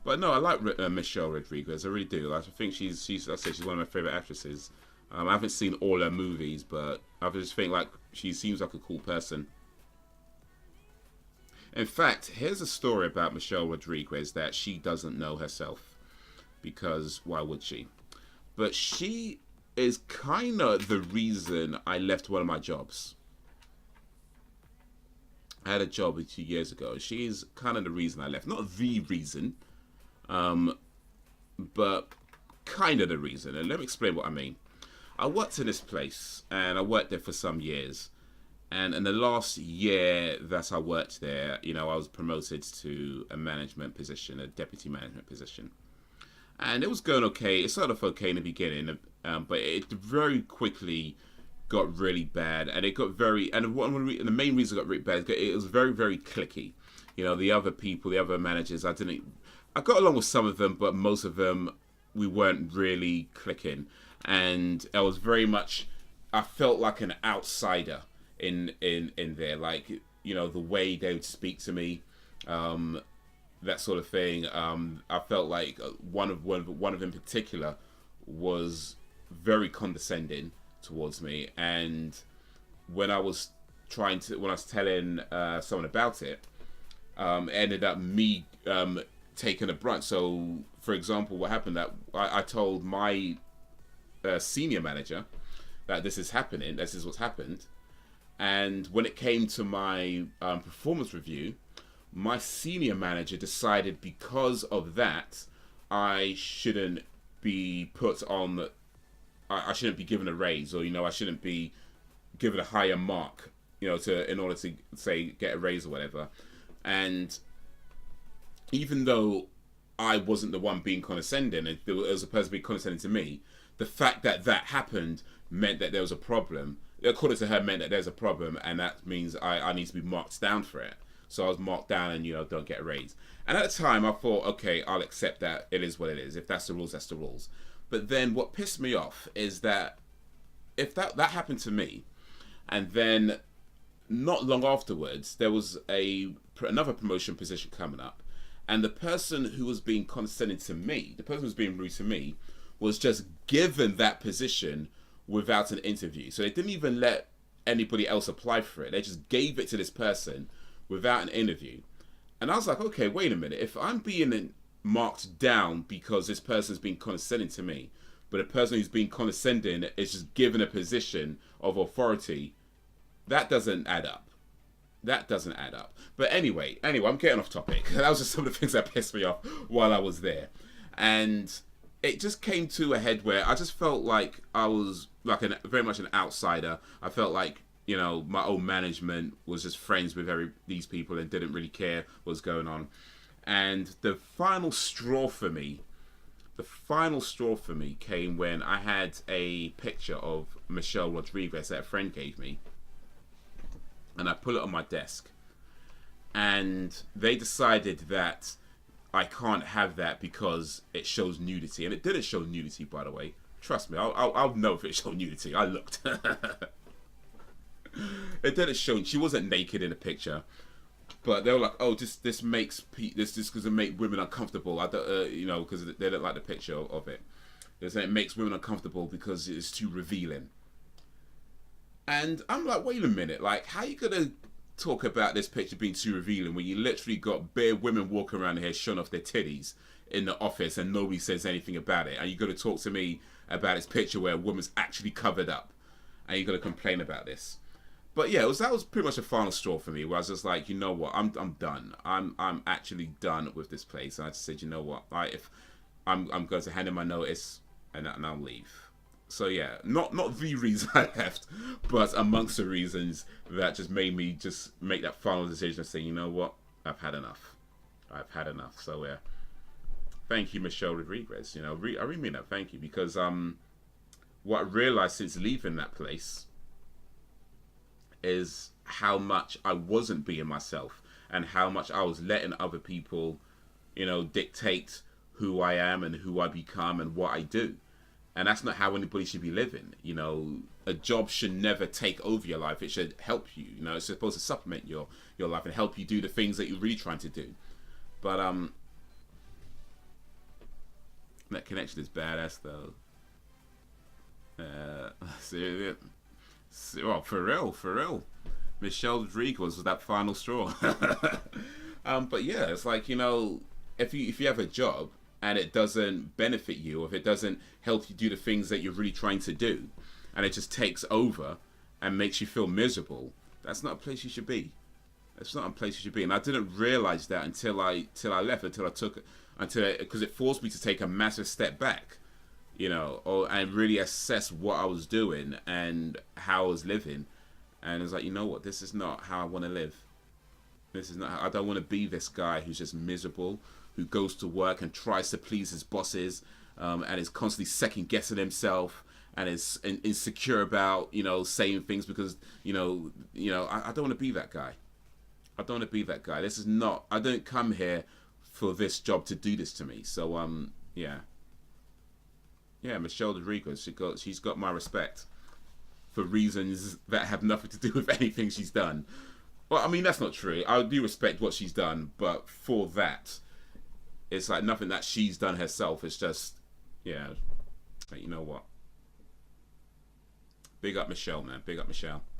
But no, I like Michelle Rodriguez. I really do. I think I say she's one of my favorite actresses. I haven't seen all her movies, but I just think like she seems like a cool person. In fact, here's a story about Michelle Rodriguez that she doesn't know herself, because why would she? But she is kind of the reason I left one of my jobs. I had a job 2 years ago. She's kind of the reason I left. Not the reason, um, but kind of the reason. And let me explain what I mean. I worked in this place, and I worked there for some years. And in the last year that I worked there, I was promoted to a management position, a deputy management position. And it was going okay. It started off okay in the beginning, but it very quickly got really bad, and it got very. And the main reason it got really bad is it was very, very clicky. The other people, the other managers, I got along with some of them, but most of them we weren't really clicking, and I was very much. I felt like an outsider in there, like the way they would speak to me. That sort of thing. I felt like one of them in particular was very condescending towards me, and when I was telling someone about it, it ended up me taking a brunt. So, for example, what happened that I told my senior manager that this is happening. This is what's happened, and when it came to my performance review, my senior manager decided because of that, I shouldn't be put on. I shouldn't be given a raise, or I shouldn't be given a higher mark, in order to say get a raise or whatever. And even though I wasn't the one being condescending, and there was a person being condescending to me, the fact that that happened meant that there was a problem. According to her, meant that there's a problem, and that means I need to be marked down for it. So I was marked down and, don't get a raise. And at the time, I thought, okay, I'll accept that. It is what it is. If that's the rules, that's the rules. But then what pissed me off is that if that happened to me, and then not long afterwards, there was another promotion position coming up, and the person who was being condescending to me, the person who was being rude to me, was just given that position without an interview. So they didn't even let anybody else apply for it. They just gave it to this person without an interview. And I was like, okay, wait a minute. If I'm being marked down because this person's being condescending to me, but the person who's being condescending is just given a position of authority, that doesn't add up. That doesn't add up. But anyway, I'm getting off topic. That was just some of the things that pissed me off while I was there. And it just came to a head where I just felt like I was like very much an outsider. I felt like my old management was just friends with these people and didn't really care what was going on. And the final straw for me came when I had a picture of Michelle Rodriguez that a friend gave me, and I put it on my desk. And they decided that I can't have that because it shows nudity, and it didn't show nudity, by the way. Trust me, I'll know if it showed nudity. I looked. It didn't show. She wasn't naked in the picture, but they were like, "Oh, this makes this because it make women uncomfortable." I don't, because they don't like the picture of it. They say it makes women uncomfortable because it's too revealing. And I'm like, wait a minute, like, how you gonna talk about this picture being too revealing when you literally got bare women walking around here showing off their titties in the office and nobody says anything about it? And you're gonna talk to me about this picture where a woman's actually covered up, and you're gonna complain about this? But yeah, that was pretty much a final straw for me, where I was just like, you know what, I'm done. I'm actually done with this place. And I just said, you know what, if I'm going to hand in my notice and I'll leave. So yeah, not the reason I left, but amongst the reasons that just made me just make that final decision of saying, you know what, I've had enough. So yeah, thank you, Michelle Rodriguez. I really mean that. Thank you, because what I realized since leaving that place is how much I wasn't being myself, and how much I was letting other people, dictate who I am and who I become and what I do. And that's not how anybody should be living. A job should never take over your life. It should help you. It's supposed to supplement your life and help you do the things that you're really trying to do. But That connection is badass though. Seriously, well, for real, for real. Michelle Rodriguez was that final straw. But yeah, it's like, you know, if you have a job and it doesn't benefit you, or if it doesn't help you do the things that you're really trying to do, and it just takes over and makes you feel miserable, that's not a place you should be. It's not a place you should be. And I didn't realize that until I left, because it forced me to take a massive step back, you know, and really assess what I was doing and how I was living. And it's like, you know what, this is not how I want to live. This is not how, I don't want to be this guy who's just miserable, who goes to work and tries to please his bosses, and is constantly second guessing himself, and is insecure about, you know, saying things because, you know, I don't want to be that guy. I don't want to be that guy. This is not, I don't come here for this job to do this to me. So, yeah. Yeah, Michelle Rodriguez, she's got my respect for reasons that have nothing to do with anything she's done. Well, I mean, that's not true. I do respect what she's done, but for that, it's like nothing that she's done herself. It's just, yeah, you know what? Big up Michelle, man. Big up Michelle.